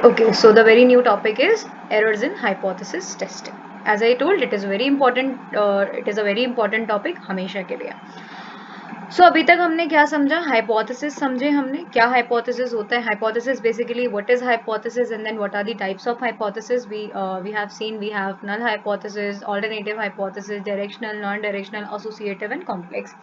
Okay, so the very new topic is errors in hypothesis testing. As I told, it is very important. It is a very important topic हमेशा के लिए. So अभी तक हमने क्या समझा? Hypothesis समझे हमने. क्या हाइपोथेसिस होता है? Hypothesis basically what is hypothesis and then what are the types of hypothesis. We have seen we have null hypothesis, alternative hypothesis, directional, non directional, associative and complex.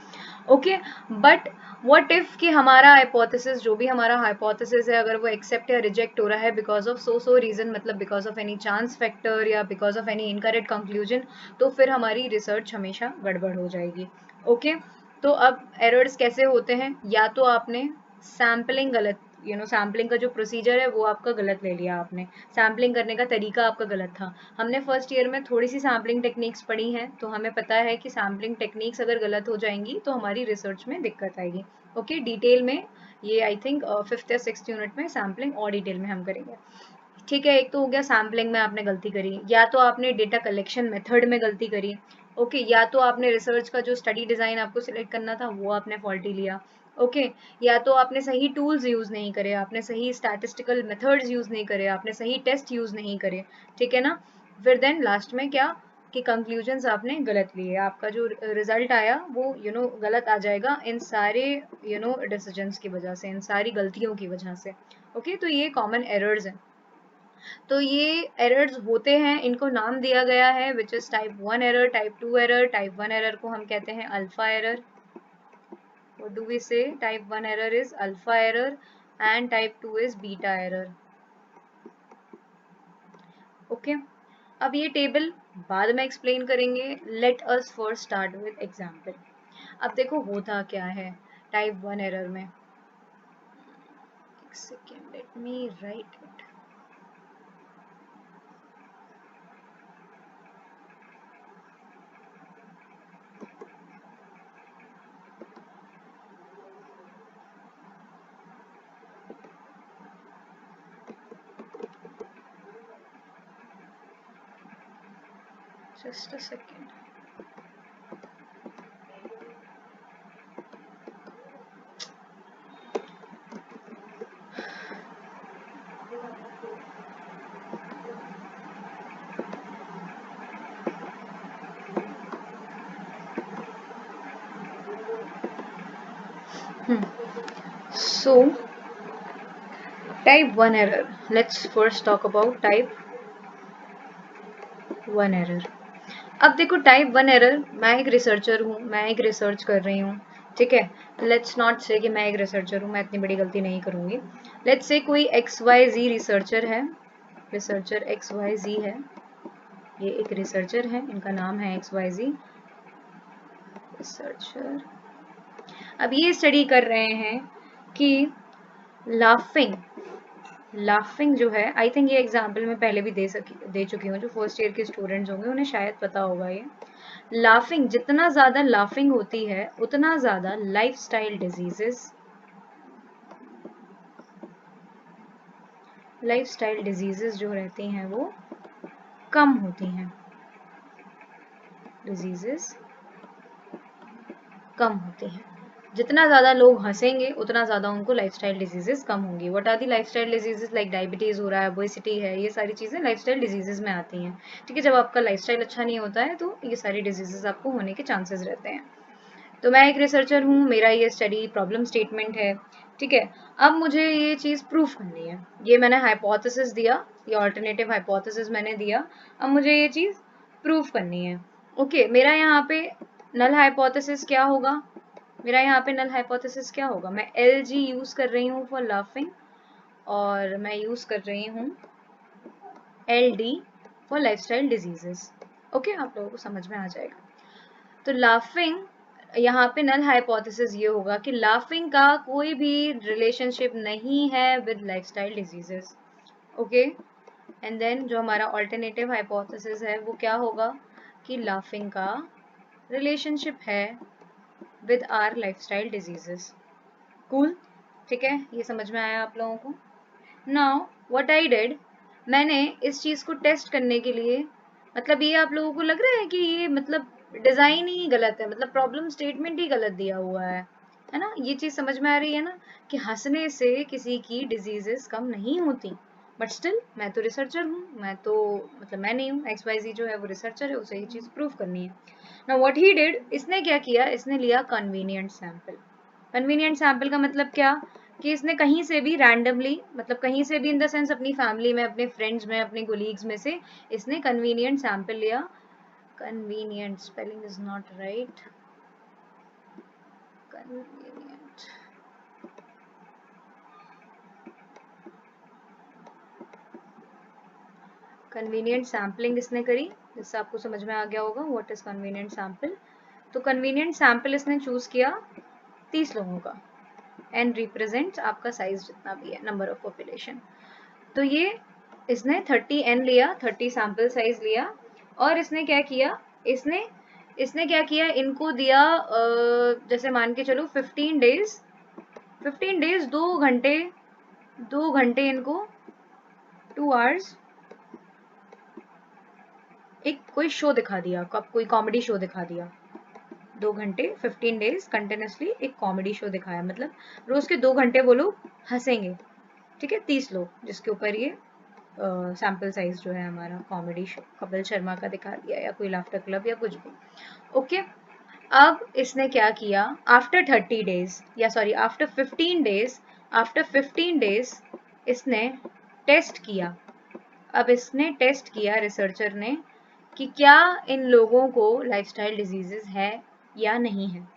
Okay, but what if कि हमारा hypothesis, जो भी हमारा hypothesis है, अगर वो accept या reject हो रहा है बिकॉज ऑफ सो रीजन, मतलब because of any chance factor या because of any incorrect conclusion, तो फिर हमारी रिसर्च हमेशा गड़बड़ हो जाएगी. ओके, तो अब एरर्स कैसे होते हैं? या तो आपने सैम्पलिंग गलत, सैम्पलिंग का जो प्रोसीजर है वो आपका गलत ले लिया आपने. सैम्पलिंग करने का तरीका आपका गलत था. हमने फर्स्ट ईयर में थोड़ी सी सैम्पलिंग टेक्निक्स पढ़ी हैं, तो हमें पता है कि सैम्पलिंग टेक्निक्स अगर गलत हो जाएंगी तो हमारी रिसर्च में दिक्कत आएगी. ओके, डिटेल में ये आई थिंक 5th या 6th यूनिट में सैम्पलिंग और डिटेल में हम करेंगे. ठीक है, एक तो हो गया सैम्पलिंग में आपने गलती करी, या तो आपने डेटा कलेक्शन मेथड में गलती करी. ओके, या तो आपने रिसर्च का जो स्टडी डिजाइन आपको सिलेक्ट करना था वो आपने फॉल्टी लिया. ओके, या तो आपने सही टूल्स यूज नहीं करे, आपने सही स्टैटिस्टिकल मेथड्स यूज नहीं करे, आपने सही टेस्ट यूज नहीं करे. ठीक है ना? फिर देन लास्ट में क्या कि कंक्लूजन्स आपने गलत लिए, आपका जो रिजल्ट आया वो गलत आ जाएगा इन सारे डिसीजंस की वजह से, इन सारी गलतियों की वजह से. ओके, तो ये कॉमन एरर्स हैं. तो ये एरर्स होते हैं, इनको नाम दिया गया है which is type 1 error, type 2 error. Type 1 error को हम कहते हैं alpha error. What do we say? Type 1 error is alpha error and type 2 is beta error. Okay, अब ये टेबल बाद में एक्सप्लेन करेंगे. Let us first start with example. अब देखो होता क्या है टाइप 1 एरर में. एक second, let me right it. Just a second. So type 1 error. Let's first talk about type 1 error. अब देखो टाइप 1 एरर, मैं एक रिसर्चर हूँ, मैं एक रिसर्च कर रही हूँ. ठीक है, लेट्स नॉट से कि मैं एक रिसर्चर हूँ, मैं इतनी बड़ी गलती नहीं करूँगी. लेट्स से कोई XYZ रिसर्चर है, रिसर्चर XYZ है, ये एक रिसर्चर है, इनका नाम है XYZ रिसर्चर. अब ये स्टडी कर रहे हैं कि लाफिंग जो है, आई थिंक ये एग्जाम्पल मैं पहले भी दे चुकी हूँ. जो फर्स्ट ईयर के स्टूडेंट्स होंगे उन्हें शायद पता होगा ये. लाफिंग, जितना ज्यादा लाफिंग होती है उतना ज्यादा लाइफस्टाइल डिजीजेस जो रहती हैं वो कम होती हैं. डिजीजेस कम होती हैं. जितना ज्यादा लोग हंसेंगे उतना ज्यादा उनको लाइफस्टाइल डिजीजेस कम होंगी. What are the lifestyle diseases? Like diabetes हो रहा है, ओबेसिटी है, ये सारी चीजें लाइफस्टाइल डिजीजेस में आती हैं. ठीक है, जब आपका लाइफस्टाइल अच्छा नहीं होता है तो ये सारी डिजीजेस आपको होने के चांसेस रहते हैं. तो मैं एक रिसर्चर हूँ, मेरा ये स्टडी प्रॉब्लम स्टेटमेंट है. ठीक है, अब मुझे ये चीज़ प्रूफ करनी है. ये मैंने हाइपोथेसिस दिया, ये ऑल्टरनेटिव हाइपोथेसिस मैंने दिया. अब मुझे ये चीज़ प्रूफ करनी है. ओके, मेरा यहाँ पे नल हाइपोथेसिस क्या होगा? मेरा यहाँ पे नल हाइपोथेसिस क्या होगा? मैं LG यूज कर रही हूँ फॉर लाफिंग, और मैं यूज कर रही हूँ LD for lifestyle diseases. Okay, आप लोगों को समझ में आ जाएगा. तो लाफिंग, यहाँ पे नल हाइपोथेसिस ये होगा कि लाफिंग का कोई भी रिलेशनशिप नहीं है with lifestyle diseases. Okay, and then जो हमारा ऑल्टरनेटिव हाइपोथेसिस है वो क्या होगा कि लाफिंग का रिलेशनशिप है with our lifestyle diseases. Cool, ठीक है, ये समझ में आया आप लोगों को? नाउ व्हाट आई डिड, मैंने इस चीज को टेस्ट करने के लिए, मतलब ये आप लोगों को लग रहा है कि ये मतलब डिजाइन ही गलत है, मतलब प्रॉब्लम स्टेटमेंट ही गलत दिया हुआ है ना? ये चीज समझ में आ रही है ना कि हंसने से किसी की डिजीजेस कम नहीं होती. बट स्टिल मैं तो रिसर्चर हूँ, मैं तो मतलब मैं नहीं हूँ, XYZ जो है वो रिसर्चर है, उसे ये चीज़ प्रूव करनी है। नाउ व्हाट ही डिड, इसने क्या किया, इसने लिया कन्वीनियंट सैंपल। कन्वीनियंट सैंपल का मतलब क्या, कि इसने कहीं से भी रैंडमली, मतलब कहीं से भी इन द सेंस अपनी फैमिली में, अपने फ्रेंड्स में, अपने कोलीग्स में से इसने कन्वीनियंट सैंपल लिया। Convenient spelling is not right, convenient, convenient sampling इसने करी, जिससे आपको समझ में आ गया होगा व्हाट इज कन्वीनियंट सैंपल। तो कन्वीनियंट सैंपल इसने चूज किया 30 लोगों का, एंड रिप्रेजेंट्स आपका साइज जितना भी है, नंबर ऑफ पॉपुलेशन। तो ये इसने 30n लिया, 30 सैंपल साइज लिया, और इसने क्या किया, इसने इसने क्या किया, इनको दिया जैसे मान के चलो 15 डेज, 15 डेज 2 घंटे, 2 घंटे इनको 2 आवर्स एक कोई शो दिखा दिया, कब कोई कॉमेडी शो दिखा दिया, 2 घंटे 15 डेज कंटिन्यूसली एक कॉमेडी शो दिखाया, मतलब रोज के 2 घंटे वो लोग हंसेंगे, ठीक है, 30 लोग, जिसके ऊपर ये सैम्पल साइज जो है हमारा कॉमेडी शो कपिल शर्मा का दिखा दिया, या कोई लाफ्टर क्लब या कुछ भी। ओके, अब इसने क्या किया, आफ्टर 30 डेज, या sorry after 15 days, after 15 days इसने टेस्ट किया। अब इसने टेस्ट किया रिसर्चर ने कि क्या इन लोगों को लाइफस्टाइल डिजीजेस है या नहीं है,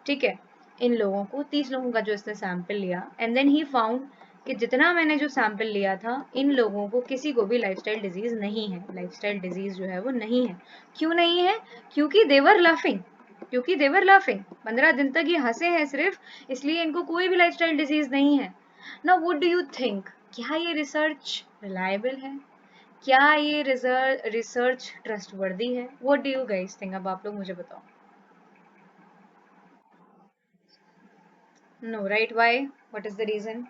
ठीक है। इन लोगों को 30 लोगों का जो इसने सैंपल लिया, एंड देन ही फाउंड कि जितना मैंने जो सैंपल लिया था, इन लोगों को किसी को भी लाइफस्टाइल डिजीज नहीं है, लाइफस्टाइल डिजीज जो है वो नहीं है। क्यों नहीं है, क्योंकि देवर लाफिंग, क्योंकि देवर लाफिंग 15 दिन तक ये हंसे हैं सिर्फ, इसलिए इनको कोई भी लाइफस्टाइल डिजीज नहीं है। Now what do you think, क्या ये रिसर्च रिलायबल है, क्या ये रिसर्च ट्रस्टवर्दी है? What do you guys think, अब आप लोग मुझे बताओ। No right, why, what is the reason?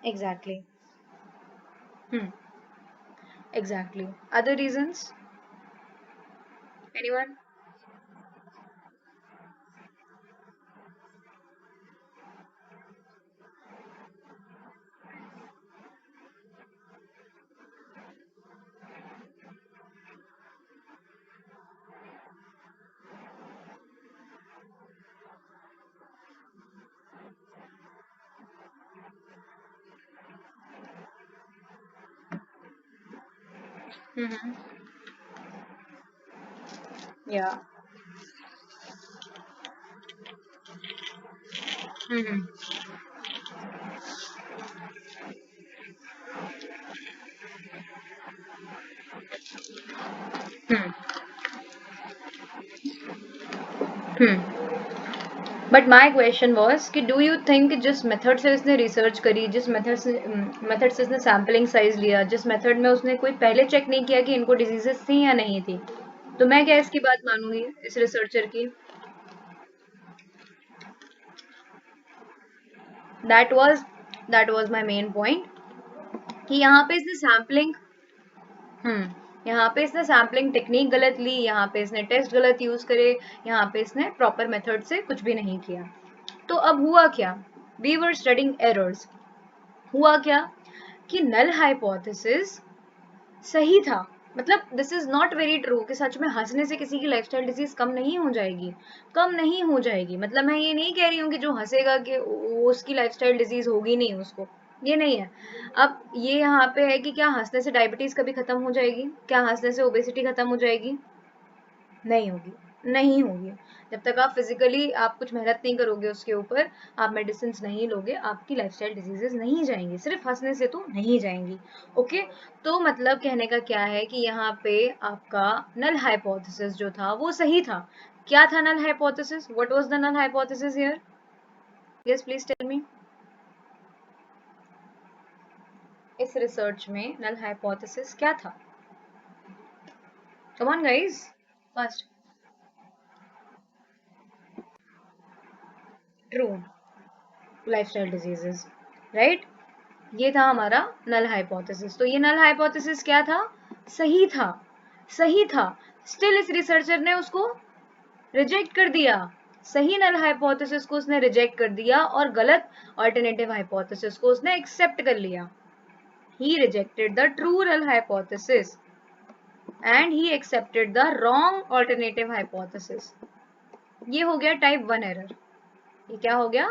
Exactly, hmm, exactly, other reasons, anyone? Hmm, yeah, hmm, hmm, hmm. But my question was कि डू यू थिंक जिस method से इसने research करी, जिस मेथड से इसने सैम्पलिंग साइज लिया, जिस मेथड में उसने कोई पहले चेक नहीं किया कि इनको डिजीजेस थी या नहीं थी, तो मैं क्या इसकी बात मानूंगी इस रिसर्चर की? That was that was my main point, कि यहाँ पे इसने सैम्पलिंग, यहाँ पे इसने सैम्पलिंग टेक्निक गलत ली, यहाँ पे इसने टेस्ट गलत यूज करे, यहाँ पे इसने प्रॉपर मेथड से कुछ भी नहीं किया। तो अब हुआ क्या, वी वर स्टडिंग एरर्स, हुआ क्या कि नल हाइपोथेसिस सही था, मतलब this is not very true कि सच में हंसने से किसी की लाइफस्टाइल डिजीज कम नहीं हो जाएगी, कम नहीं हो जाएगी, मतलब मैं ये नहीं कह रही हूँ कि जो हंसेगा कि उसकी लाइफस्टाइल डिजीज होगी नहीं उसको, ये नहीं है। अब ये यहाँ पे है कि क्या हंसने से डायबिटीज कभी खत्म हो जाएगी, क्या हंसने से ओबेसिटी खत्म हो जाएगी? नहीं होगी, नहीं होगी। जब तक आप फिजिकली आप कुछ मेहनत नहीं करोगे उसके ऊपर, आप मेडिसिन नहीं लोगे, आपकी लाइफस्टाइल डिजीजेस नहीं जाएंगी, सिर्फ हंसने से तो नहीं जाएंगी। ओके, तो मतलब कहने का क्या है कि यहाँ पे आपका नल हाइपोथेसिस जो था वो सही था। क्या था null hypothesis, what was the null hypothesis here? Yes please tell me. इस रिसर्च में नल हाइपोथेसिस क्या था? Come on guys, first. True, lifestyle diseases, right, ये था हमारा नल हाइपोथेसिस। तो ये नल हाइपोथेसिस क्या था, सही था, सही था। स्टिल इस रिसर्चर ने उसको रिजेक्ट कर दिया, सही नल हाइपोथेसिस को उसने रिजेक्ट कर दिया और गलत अल्टरनेटिव हाइपोथेसिस को उसने एक्सेप्ट कर लिया. He rejected the true null hypothesis and he accepted the wrong alternative hypothesis. ये हो गया टाइप 1 एरर. ये क्या हो गया?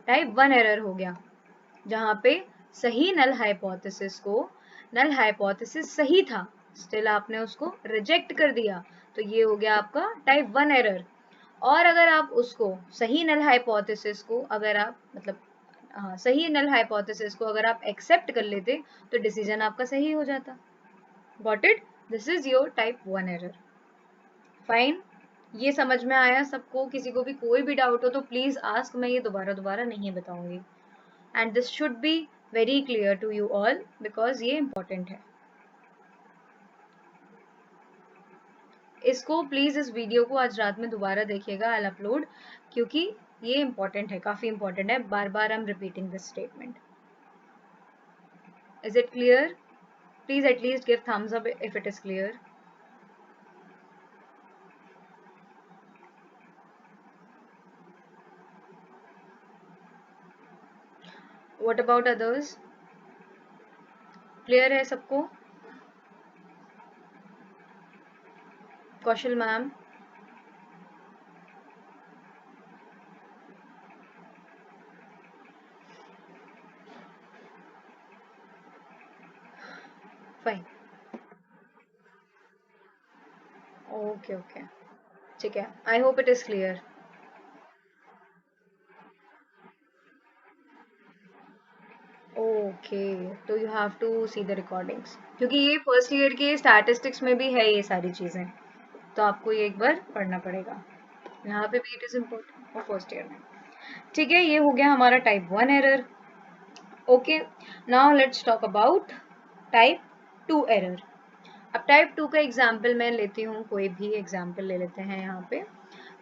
टाइप 1 एरर हो गया, जहां पे सही नल हाइपोथेसिस को, नल हाइपोथेसिस सही था, स्टिल आपने उसको रिजेक्ट कर दिया, तो ये हो गया आपका टाइप 1 एरर. और अगर आप उसको सही नल हाइपोथेसिस को अगर आप मतलब सही नल हाइपोथेसिस को अगर आप एक्सेप्ट कर लेते तो डिसीजन आपका सही हो जाता. Got it? This is your type 1 error. Fine, ये समझ में आया सबको? किसी को भी कोई भी डाउट हो तो प्लीज आस्क, मैं ये दोबारा नहीं बताऊंगी. And this should be very clear to you all because ये इंपॉर्टेंट है. इसको प्लीज इस वीडियो को आज रात में दोबारा देखिएगा, आई विल अपलोड, क्योंकि ये इंपॉर्टेंट है, काफी इंपॉर्टेंट है. बार बार I am repeating this statement. Is it clear? Please at least give thumbs up if it is clear. What about others? Clear है सबको? Kaushal ma'am, fine, okay okay, ठीक है. I hope it is clear. Okay, तो you have to see the recordings, क्योंकि ये first year के statistics में भी है ये सारी चीजें, तो आपको ये एक बार पढ़ना पड़ेगा. यहाँ पे भी इट इज इम्पोर्टेंट और फर्स्ट ईयर में. ठीक है, ये हो गया हमारा type 1 error. Okay, now let's talk about type 2 error. अब टाइप 2 का एग्जाम्पल मैं लेती हूँ, कोई भी एग्जाम्पल ले लेते हैं. यहाँ पे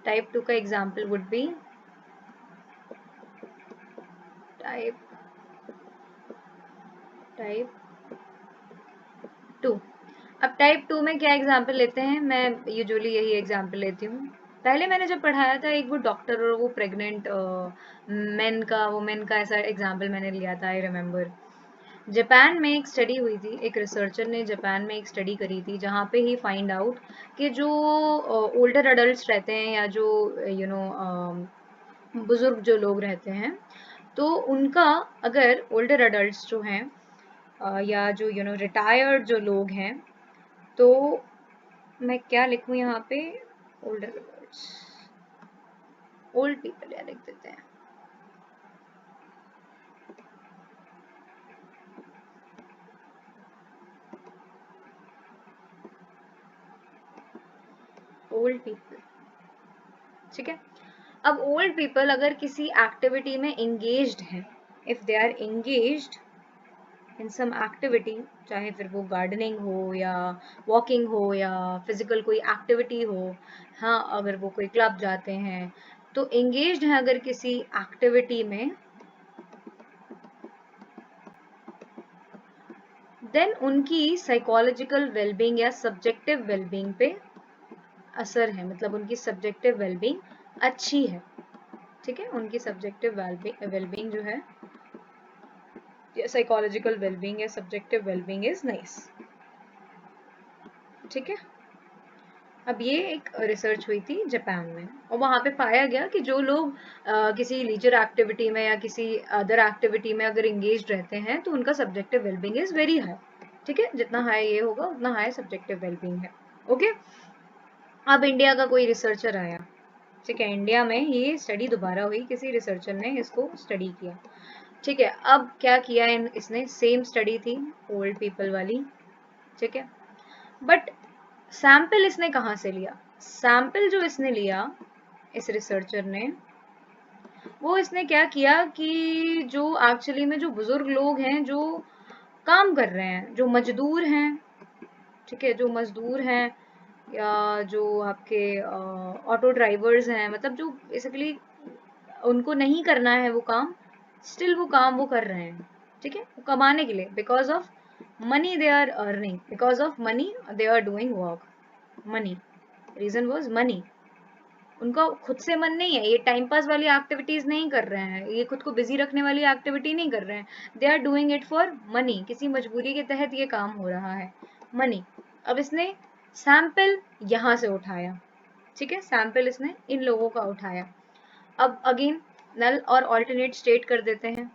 टाइप 2 का एग्जाम्पल वुड बी टाइप 2. अब टाइप 2 में क्या एग्जाम्पल लेते हैं? मैं यूजुअली यही एग्जाम्पल लेती हूँ. पहले मैंने जब पढ़ाया था एक वो डॉक्टर और वो प्रेग्नेंट वुमेन का ऐसा एग्जाम्पल मैंने लिया था, आई रिमेम्बर. जापान में एक स्टडी हुई थी, एक रिसर्चर ने जापान में एक स्टडी करी थी, जहाँ पे ही फाइंड आउट कि जो ओल्डर अडल्ट रहते हैं या जो बुजुर्ग जो लोग रहते हैं, तो उनका अगर ओल्डर अडल्ट जो हैं या जो रिटायर्ड जो लोग हैं, तो मैं क्या लिखूं यहाँ पे? ओल्डर अडल्ट, ओल्ड पीपल या लिख देते हैं. ओल्ड पीपल, ठीक है. अब ओल्ड पीपल अगर किसी एक्टिविटी में एंगेज्ड हैं, if they are engaged in some activity, चाहे फिर वो गार्डनिंग हो या वॉकिंग हो या फिजिकल कोई एक्टिविटी हो, हाँ अगर वो कोई क्लब जाते हैं, तो एंगेज्ड हैं अगर किसी एक्टिविटी में, देन उनकी साइकोलॉजिकल वेलबींग या सब्जेक्टिव वेलबींग पे असर है, मतलब उनकी सब्जेक्टिव वेलबींग अच्छी है. ठीक है, उनकी सब्जेक्टिव वेलबींग जो है, साइकोलॉजिकल वेलबींग या सब्जेक्टिव वेलबींग इज नाइस. ठीक है. अब ये एक रिसर्च हुई थी जापान में, और वहां पे पाया गया कि जो लोग किसी लीजर एक्टिविटी में या किसी अदर एक्टिविटी में अगर एंगेज रहते हैं, तो उनका subjective wellbeing is very high. ठीक है, जितना हाई ये होगा उतना हाई सब्जेक्टिव वेलबींग है. ओके. अब इंडिया का कोई रिसर्चर आया, ठीक है, इंडिया में ये स्टडी दोबारा हुई, किसी रिसर्चर ने इसको स्टडी किया. ठीक है, अब क्या किया इसने, सेम स्टडी थी ओल्ड पीपल वाली. ठीक है, बट सैंपल इसने कहाँ से लिया? सैंपल जो इसने लिया, इस रिसर्चर ने, वो इसने क्या किया कि जो एक्चुअली में जो बुजुर्ग लोग हैं जो काम कर रहे हैं, जो मजदूर हैं, ठीक है, जो मजदूर हैं या जो आपके ऑटो ड्राइवर्स हैं, मतलब जो बेसिकली उनको नहीं करना है वो काम, स्टिल वो काम वो कर रहे हैं. ठीक है, वो कमाने के लिए, because of money they are earning, because of money they are doing work. Money, reason was money. उनका खुद से मन नहीं है, ये टाइम पास वाली एक्टिविटीज नहीं कर रहे हैं, ये खुद को बिजी रखने वाली एक्टिविटी नहीं कर रहे हैं, they are doing it for money, किसी मजबूरी के तहत ये काम हो रहा है, मनी। अब इसने सैंपल यहाँ से उठाया, ठीक है, सैंपल इसने इन लोगों का उठाया। अब अगेन नल और ऑल्टरनेट स्टेट कर देते हैं।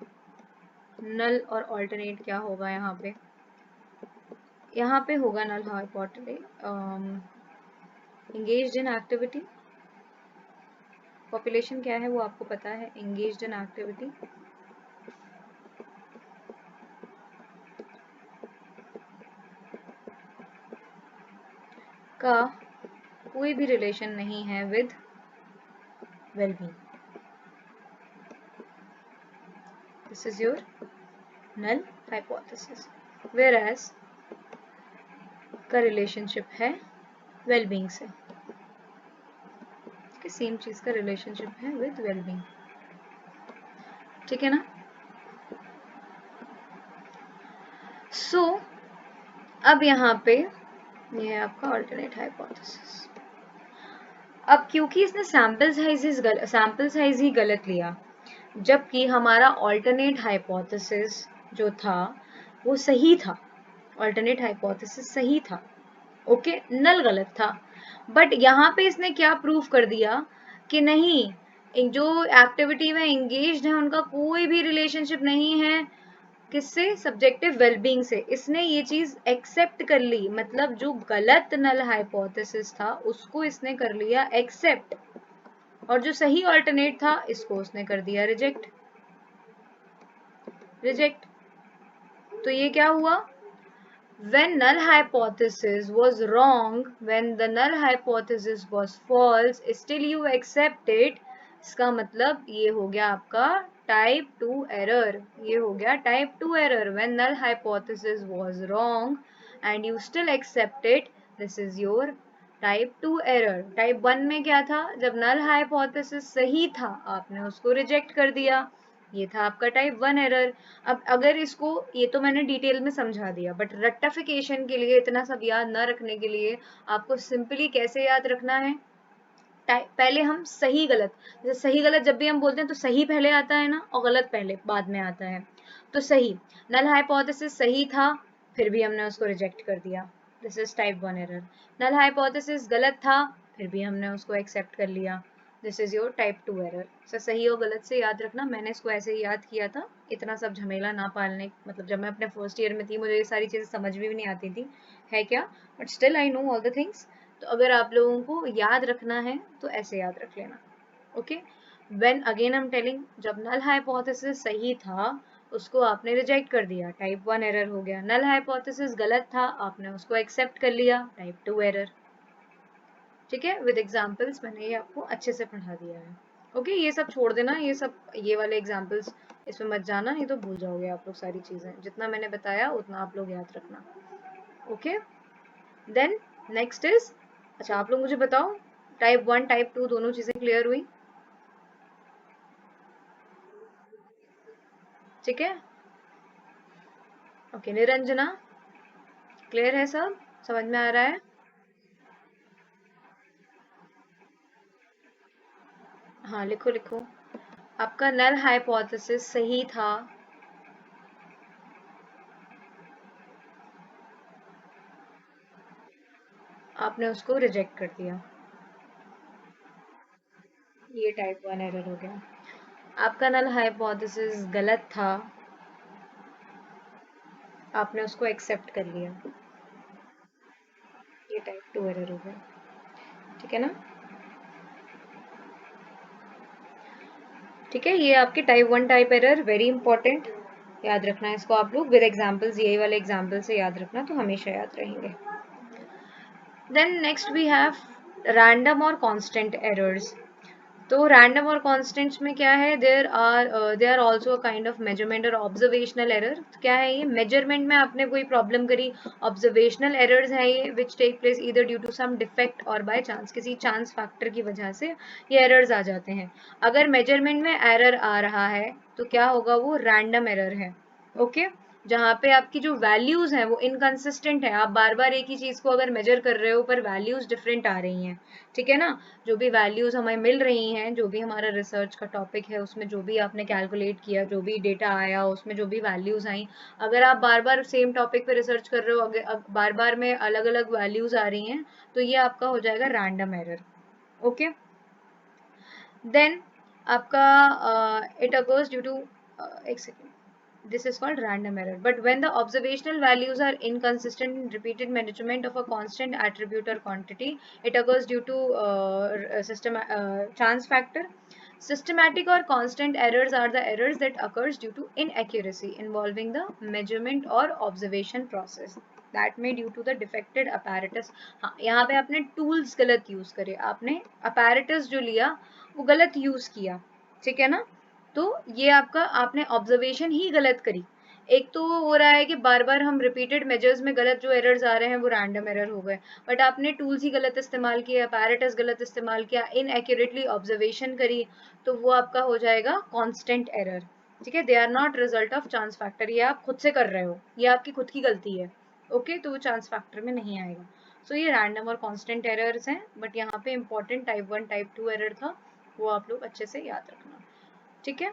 नल और ऑल्टरनेट क्या होगा यहाँ पे, यहाँ पे होगा null hypothesis engaged in activity, population क्या है वो आपको पता है, engaged in activity, का कोई भी रिलेशन नहीं है with wellbeing. This is your null hypothesis. whereas का रिलेशनशिप है वेलबींग से, सेम चीज का रिलेशनशिप है विद वेलबींग, ठीक है ना। सो अब यहाँ पे ये है आपका अल्टरनेट हाइपोथेसिस। अब क्योंकि इसने सैंपल साइज ही गलत लिया, जबकि हमारा अल्टरनेट हाइपोथेसिस जो था वो सही था, अल्टरनेट हाइपोथेसिस सही था, ओके, नल गलत था। बट यहाँ पे इसने क्या प्रूव कर दिया कि नहीं, जो एक्टिविटी में एंगेज्ड है उनका कोई भी रिलेशनशिप नहीं है किससे, सब्जेक्टिव वेलबींग से। इसने ये चीज एक्सेप्ट कर ली, मतलब जो गलत नल हाइपोथेसिस था उसको इसने कर लिया एक्सेप्ट, और जो सही अल्टरनेट था इसको उसने कर दिया रिजेक्ट। तो ये क्या हुआ, when null hypothesis was wrong, when the null hypothesis was false, still you accept it, इसका मतलब ये हो गया आपका टाइप 2 एरर, ये हो गया type 2 error. when null hypothesis was wrong and you still accept it, this is your type 2 error. Type 1 में क्या था, जब null hypothesis सही था आपने उसको रिजेक्ट कर दिया, ये था आपका टाइप 1 एरर। अब अगर इसको, ये तो मैंने डिटेल में समझा दिया, बट रेक्टिफिकेशन के लिए, इतना सब याद ना रखने के लिए आपको सिंपली कैसे याद रखना है, पहले हम सही गलत, जैसे सही गलत जब भी हम बोलते हैं तो सही पहले आता है ना, और गलत पहले बाद में आता है। तो सही, नल हाइपोथेसिस सही था फिर भी हमने उसको रिजेक्ट कर दिया, this is type 1 error. Null hypothesis गलत था फिर भी हमने उसको एक्सेप्ट कर लिया, this is your type 2 error. Sir सही और गलत से याद रखना, मैंने इसको ऐसे ही याद किया था, इतना सब झमेला ना पालने, मतलब जब मैं अपने फर्स्ट ईयर में थी मुझे ये सारी चीज़ें समझ भी नहीं आती थी है क्या, but still I know all the things. तो अगर आप लोगों को याद रखना है तो ऐसे याद रख लेना, okay. When again I am telling, जब नल हाइपोथेसिस सही था उसको आपने रिजेक्ट कर दिया, टाइप 1 एरर हो गया। नल हाइपोथेसिस गलत था आपने उसको एक्सेप्ट कर लिया, टाइप 2 एरर, ठीक है। विद एग्जांपल्स मैंने ये आपको अच्छे से पढ़ा दिया है, ओके। ये सब छोड़ देना, ये सब, ये वाले एग्जांपल्स इसमें मत जाना, ये तो भूल जाओगे आप लोग सारी चीजें, जितना मैंने बताया उतना आप लोग याद रखना, ओके। देन नेक्स्ट इज, अच्छा आप लोग मुझे बताओ, टाइप 1 टाइप 2 दोनों चीजें क्लियर हुई, ठीक है, ओके। निरंजना क्लियर है, सब समझ में आ रहा है, हाँ लिखो लिखो। आपका नल हाइपोथेसिस सही था, आपने उसको रिजेक्ट कर दिया, ये टाइप 1 एरर हो गया। आपका नल हाइपोथेसिस गलत था, आपने उसको एक्सेप्ट कर लिया, ये टाइप 2 एरर हो गया, ठीक है ना। ठीक है, ये आपके type 1 type error, very important, याद रखना है इसको आप लोग विद एग्जांपल्स, यही वाले एग्जांपल से याद रखना तो हमेशा याद रहेंगे। Then next we have random और कांस्टेंट एरर्स। तो रैंडम और कॉन्स्टेंट्स में क्या है, there are also a kind of measurement और ऑब्जर्वेशनल एरर। क्या है ये, मेजरमेंट में आपने कोई प्रॉब्लम करी, ऑब्जर्वेशनल एरर्स है ये which take place either due to some defect और बाय चांस, किसी चांस फैक्टर की वजह से ये एरर्स आ जाते हैं। अगर मेजरमेंट में एरर आ रहा है तो क्या होगा, वो रैंडम एरर है, ओके। जहाँ पे आपकी जो वैल्यूज हैं वो इनकंसिस्टेंट है, आप बार बार एक ही चीज को अगर मेजर कर रहे हो पर वैल्यूज डिफरेंट आ रही हैं, ठीक है ना। जो भी वैल्यूज हमें मिल रही हैं, जो भी हमारा रिसर्च का टॉपिक है उसमें जो भी आपने कैलकुलेट किया, जो भी डेटा आया उसमें जो भी वैल्यूज आई, अगर आप बार बार सेम टॉपिक पे रिसर्च कर रहे हो, अगर बार बार में अलग अलग वैल्यूज आ रही हैं, तो ये आपका हो जाएगा रैंडम एरर। ओके, देन आपका इट अकर्स ड्यू टू, एक second, this is called random error. But when the observational values are inconsistent in repeated measurement of a constant attribute or quantity, it occurs due to chance factor. Systematic or constant errors are the errors that occurs due to inaccuracy involving the measurement or observation process. That may due to the defected apparatus. हाँ, यहाँ पे आपने tools गलत use करे, आपने apparatus जो लिया वो गलत use किया, ठीक है ना। तो ये आपका, आपने ऑब्जर्वेशन ही गलत करी। एक तो हो रहा है कि बार बार हम रिपीटेड मेजर्स में गलत जो एरर्स आ रहे हैं वो रैंडम एरर हो गए, बट आपने टूल्स ही गलत इस्तेमाल किया, अपैरेटस गलत इस्तेमाल किया, इनएक्यूरेटली ऑब्जर्वेशन करी, तो वो आपका हो जाएगा कांस्टेंट एरर, ठीक है। They are not result of chance factor, ये आप खुद से कर रहे हो, ये आपकी खुद की गलती है, ओके, तो वो चांस फैक्टर में नहीं आएगा। सो ये रैंडम और कांस्टेंट एरर्स हैं, बट यहाँ पे इंपॉर्टेंट टाइप 1 टाइप 2 एरर था, वो आप लोग अच्छे से याद रखना, ठीक है।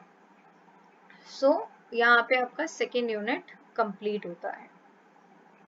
सो यहाँ पे आपका सेकेंड यूनिट कंप्लीट होता है।